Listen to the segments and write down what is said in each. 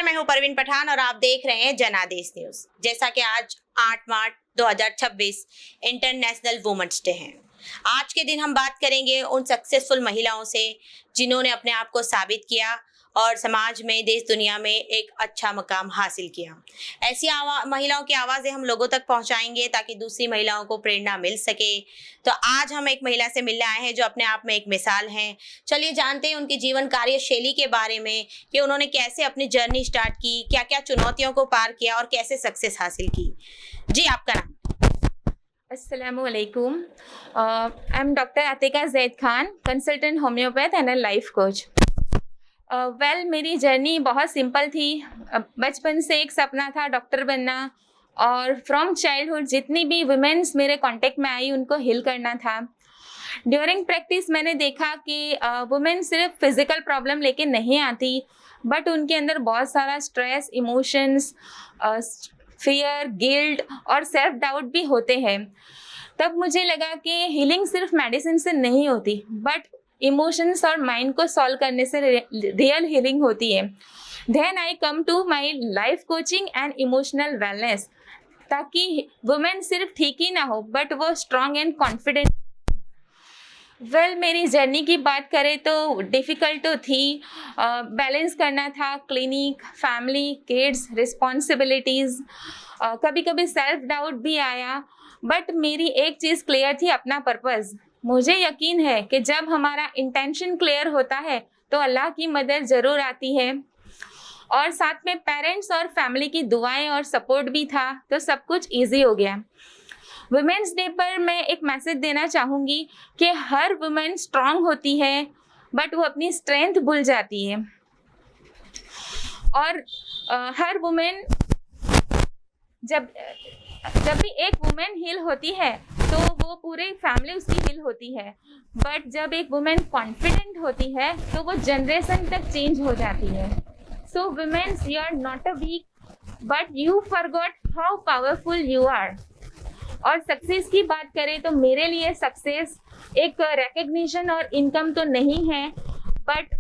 मैं हूं परवीन पठान और आप देख रहे हैं जनादेश न्यूज। जैसा कि आज 8 मार्च 2026 इंटरनेशनल वुमेन्स डे है। आज के दिन हम बात करेंगे उन सक्सेसफुल महिलाओं से जिन्होंने अपने आप को साबित किया और समाज में, देश दुनिया में एक अच्छा मकाम हासिल किया। ऐसी महिलाओं की आवाजें हम लोगों तक पहुंचाएंगे ताकि दूसरी महिलाओं को प्रेरणा मिल सके। तो आज हम एक महिला से मिलने आए हैं जो अपने आप में एक मिसाल है। चलिए जानते हैं उनकी जीवन कार्य शैली के बारे में कि उन्होंने कैसे अपनी जर्नी स्टार्ट की, क्या क्या चुनौतियों को पार किया और कैसे सक्सेस हासिल की। जी, आपका नाम? Assalamualaikum. I'm Dr. Atika Zaid Khan, consultant homeopath and a life coach. मेरी जर्नी बहुत सिंपल थी। बचपन से एक सपना था डॉक्टर बनना और फ्रॉम चाइल्डहुड जितनी भी वुमेन्स मेरे कांटेक्ट में आई उनको हील करना था। ड्यूरिंग प्रैक्टिस मैंने देखा कि वुमेन सिर्फ फिजिकल प्रॉब्लम लेके नहीं आती, बट उनके अंदर बहुत सारा स्ट्रेस, इमोशंस, फियर, गिल्ट और सेल्फ डाउट भी होते हैं। तब मुझे लगा कि हीलिंग सिर्फ मेडिसिन से नहीं होती, बट इमोशंस और माइंड को सॉल्व करने से रियल हीलिंग होती है। Then I come to my life coaching and emotional wellness, ताकि वुमेन सिर्फ ठीक ही ना हो बट वो स्ट्रॉन्ग एंड कॉन्फिडेंट। मेरी जर्नी की बात करें तो डिफ़िकल्ट तो थी। बैलेंस करना था क्लिनिक, फैमिली, किड्स, रिस्पॉन्सिबिलिटीज़। कभी कभी सेल्फ डाउट भी आया, बट मेरी एक चीज़ क्लियर थी, अपना पर्पज़। मुझे यकीन है कि जब हमारा इंटेंशन क्लियर होता है तो अल्लाह की मदद ज़रूर आती है। और साथ में पेरेंट्स और फैमिली की दुआएं और सपोर्ट भी था, तो सब कुछ ईजी हो गया। वुमेन्स डे पर मैं एक मैसेज देना चाहूँगी कि हर वुमेन स्ट्रांग होती है, बट वो अपनी स्ट्रेंथ भूल जाती है। और हर वुमेन जब भी एक वुमेन हील होती है तो वो पूरे फैमिली उसकी हील होती है, बट जब एक वुमेन कॉन्फिडेंट होती है तो वो जनरेशन तक चेंज हो जाती है। So womens, you are not a weak, but you forgot how powerful you are. और सक्सेस की बात करें तो मेरे लिए सक्सेस एक रिकग्निशन और इनकम तो नहीं है, बट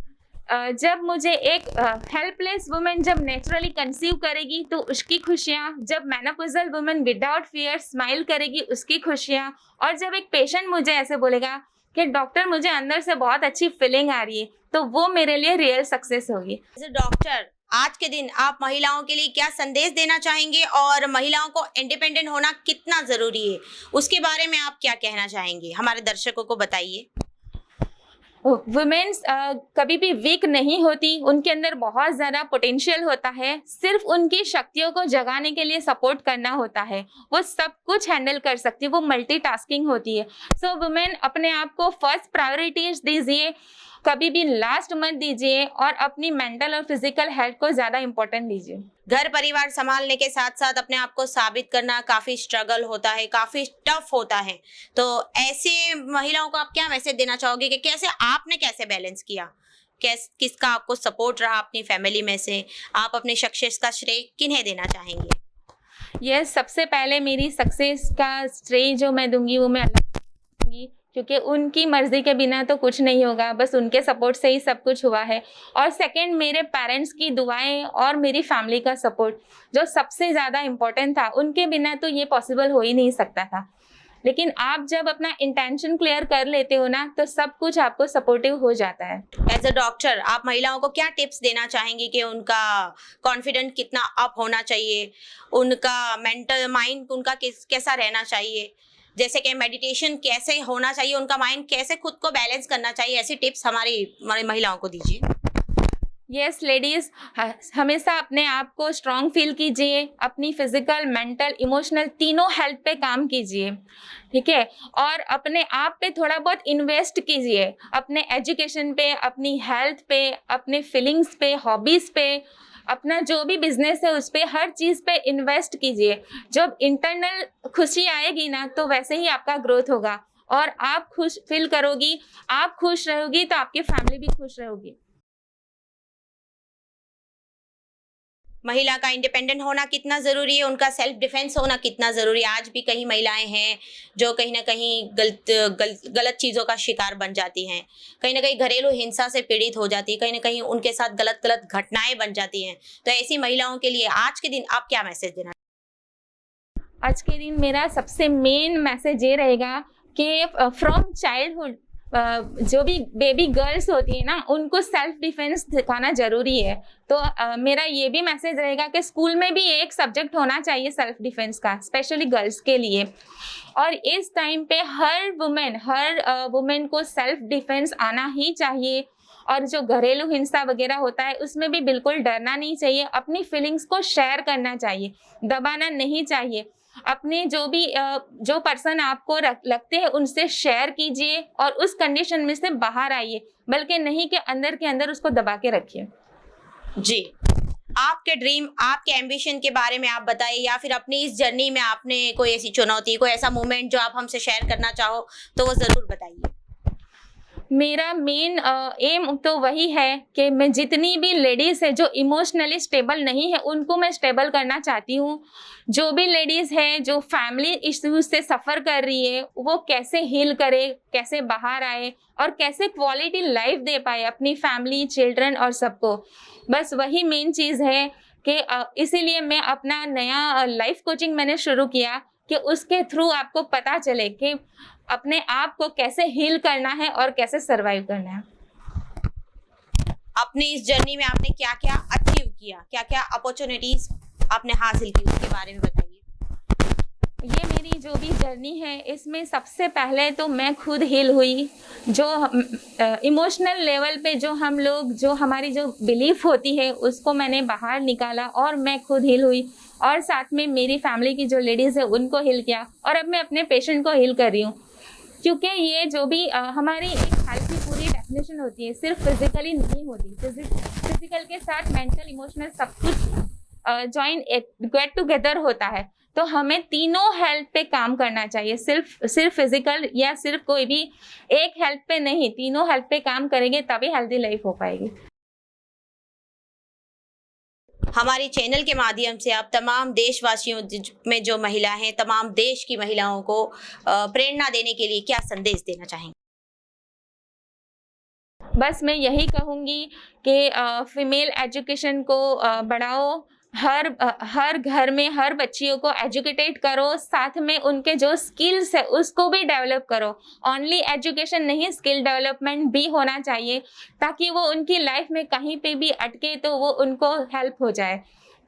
जब मुझे एक हेल्पलेस वुमेन जब नेचुरली कंसीव करेगी तो उसकी खुशियाँ, जब menopausal women without fear smile करेगी उसकी खुशियाँ, और जब एक पेशेंट मुझे ऐसे बोलेगा कि डॉक्टर मुझे अंदर से बहुत अच्छी फीलिंग आ रही है, तो वो मेरे लिए रियल सक्सेस होगी। डॉक्टर, आज के दिन आप महिलाओं के लिए क्या संदेश देना चाहेंगे और महिलाओं को इंडिपेंडेंट होना कितना जरूरी है, उसके बारे में आप क्या कहना चाहेंगे? हमारे दर्शकों को बताइए। वुमेन्स कभी भी वीक नहीं होती, उनके अंदर बहुत ज़्यादा पोटेंशियल होता है। सिर्फ उनकी शक्तियों को जगाने के लिए सपोर्ट करना होता है। वो सब कुछ हैंडल कर सकती है, वो मल्टीटास्किंग होती है। सो वुमेन, अपने आप को फर्स्ट प्रायोरिटीज दीजिए, कभी भी लास्ट मत दीजिए, और अपनी मेंटल और फिजिकल हेल्थ को ज़्यादा इम्पोर्टेंट दीजिए। घर परिवार संभालने के साथ साथ अपने आप को साबित करना काफी स्ट्रगल होता है, काफी टफ होता है। तो ऐसे महिलाओं को आप क्या मैसेज देना चाहोगे कि कैसे बैलेंस किया? किसका आपको सपोर्ट रहा अपनी फैमिली में से? आप अपने सक्सेस का श्रेय किन्हें देना चाहेंगे? सबसे पहले मेरी सक्सेस का श्रेय जो मैं दूंगी वो मैं अल्लाह को दूंगी, क्योंकि उनकी मर्जी के बिना तो कुछ नहीं होगा, बस उनके सपोर्ट से ही सब कुछ हुआ है। और सेकंड, मेरे पेरेंट्स की दुआएं और मेरी फैमिली का सपोर्ट जो सबसे ज़्यादा इम्पोर्टेंट था। उनके बिना तो ये पॉसिबल हो ही नहीं सकता था। लेकिन आप जब अपना इंटेंशन क्लियर कर लेते हो ना, तो सब कुछ आपको सपोर्टिव हो जाता है। एज अ डॉक्टर, आप महिलाओं को क्या टिप्स देना चाहेंगी कि उनका कॉन्फिडेंस कितना अप होना चाहिए, उनका मेंटल माइंड उनका कैसा रहना चाहिए, जैसे कि मेडिटेशन कैसे होना चाहिए, उनका माइंड कैसे खुद को बैलेंस करना चाहिए, ऐसी टिप्स हमारी महिलाओं को दीजिए। यस लेडीज़, हमेशा अपने आप को स्ट्रॉन्ग फील कीजिए, अपनी फिजिकल, मेंटल, इमोशनल तीनों हेल्थ पे काम कीजिए, ठीक है। और अपने आप पे थोड़ा बहुत इन्वेस्ट कीजिए, अपने एजुकेशन पे, अपनी हेल्थ पे, अपने फीलिंग्स पे, हॉबीज़ पे, अपना जो भी बिजनेस है उस पे, हर चीज़ पे इन्वेस्ट कीजिए। जब इंटरनल खुशी आएगी ना, तो वैसे ही आपका ग्रोथ होगा और आप खुश फील करोगी। आप खुश रहोगी तो आपकी फैमिली भी खुश रहोगी। महिला का इंडिपेंडेंट होना कितना ज़रूरी है, उनका सेल्फ डिफेंस होना कितना ज़रूरी है। आज भी कई महिलाएं हैं जो कहीं ना कहीं गलत चीज़ों का शिकार बन जाती हैं, कहीं ना कहीं घरेलू हिंसा से पीड़ित हो जाती है, कहीं ना कहीं उनके साथ गलत गलत घटनाएं बन जाती हैं। तो ऐसी महिलाओं के लिए आज के दिन आप क्या मैसेज देना? आज के दिन मेरा सबसे मेन मैसेज ये रहेगा कि फ्रॉम चाइल्डहुड जो भी बेबी गर्ल्स होती है ना, उनको सेल्फ डिफेंस सिखाना ज़रूरी है। तो मेरा ये भी मैसेज रहेगा कि स्कूल में भी एक सब्जेक्ट होना चाहिए सेल्फ डिफेंस का, स्पेशली गर्ल्स के लिए। और इस टाइम पे हर वुमेन को सेल्फ डिफेंस आना ही चाहिए। और जो घरेलू हिंसा वगैरह होता है उसमें भी बिल्कुल डरना नहीं चाहिए, अपनी फीलिंग्स को शेयर करना चाहिए, दबाना नहीं चाहिए। अपने जो पर्सन आपको लगते हैं उनसे शेयर कीजिए और उस कंडीशन में से बाहर आइए, बल्कि नहीं कि अंदर के अंदर उसको दबा के रखिए। जी, आपके ड्रीम, आपके एम्बिशन के बारे में आप बताइए, या फिर अपनी इस जर्नी में आपने कोई ऐसी चुनौती, कोई ऐसा मोमेंट जो आप हमसे शेयर करना चाहो तो वो ज़रूर बताइए। मेरा मेन एम तो वही है कि मैं जितनी भी लेडीज़ है जो इमोशनली स्टेबल नहीं है उनको मैं स्टेबल करना चाहती हूँ। जो भी लेडीज़ है जो फैमिली इश्यूज से सफ़र कर रही है वो कैसे हील करे, कैसे बाहर आए और कैसे क्वालिटी लाइफ दे पाए अपनी फैमिली, चिल्ड्रन और सबको। बस वही मेन चीज़ है कि इसीलिए मैं अपना नया लाइफ कोचिंग मैंने शुरू किया कि उसके थ्रू आपको पता चले कि अपने आप को कैसे हील करना है और कैसे सरवाइव करना है। अपनी इस जर्नी में आपने क्या क्या अचीव किया, क्या क्या अपॉर्चुनिटीज आपने हासिल की, उसके बारे में बताइए। ये मेरी जो भी जर्नी है इसमें सबसे पहले तो मैं खुद हील हुई। जो इमोशनल लेवल पे जो हमारी जो बिलीफ होती है उसको मैंने बाहर निकाला और मैं खुद हील हुई। और साथ में मेरी फैमिली की जो लेडीज़ है उनको हील किया और अब मैं अपने पेशेंट को हील कर रही हूँ। क्योंकि ये जो भी हमारी एक हेल्थ की पूरी डेफिनेशन होती है, सिर्फ फिजिकली नहीं होती। फिजिकल के साथ मेंटल, इमोशनल सब कुछ गेट टुगेदर होता है। तो हमें तीनों हेल्थ पे काम करना चाहिए, सिर्फ फिजिकल या सिर्फ कोई भी एक हेल्थ पे नहीं, तीनों हेल्थ पे काम करेंगे तभी हेल्दी लाइफ हो पाएगी। हमारी चैनल के माध्यम से आप तमाम देशवासियों में जो महिला हैं, तमाम देश की महिलाओं को प्रेरणा देने के लिए क्या संदेश देना चाहेंगे? बस मैं यही कहूँगी कि फीमेल एजुकेशन को बढ़ाओ। हर घर में हर बच्चियों को एजुकेटेड करो, साथ में उनके जो स्किल्स है उसको भी डेवलप करो। ओनली एजुकेशन नहीं, स्किल डेवलपमेंट भी होना चाहिए ताकि वो उनकी लाइफ में कहीं पे भी अटके तो वो उनको हेल्प हो जाए।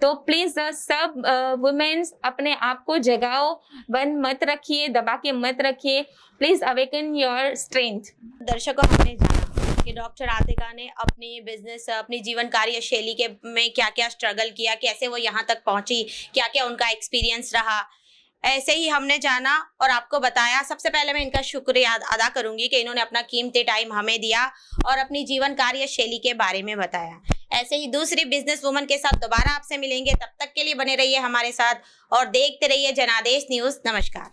तो प्लीज़ सब वुमेन्स अपने आप को जगाओ, बंद मत रखिए, दबा के मत रखिए। Please awaken your strength. दर्शकों, हमने जाना कि डॉक्टर आतिका ने अपनी बिजनेस, अपनी जीवन कार्य शैली के में क्या क्या स्ट्रगल किया, कैसे वो यहाँ तक पहुँची, क्या क्या उनका एक्सपीरियंस रहा, ऐसे ही हमने जाना और आपको बताया। सबसे पहले मैं इनका शुक्रिया अदा करूंगी कि इन्होंने अपना कीमती टाइम हमें दिया और अपनी जीवन कार्य शैली के बारे में बताया। ऐसे ही दूसरी बिजनेस वुमन के साथ दोबारा आपसे मिलेंगे, तब तक के लिए बने रहिए हमारे साथ और देखते रहिए जनादेश न्यूज़। नमस्कार।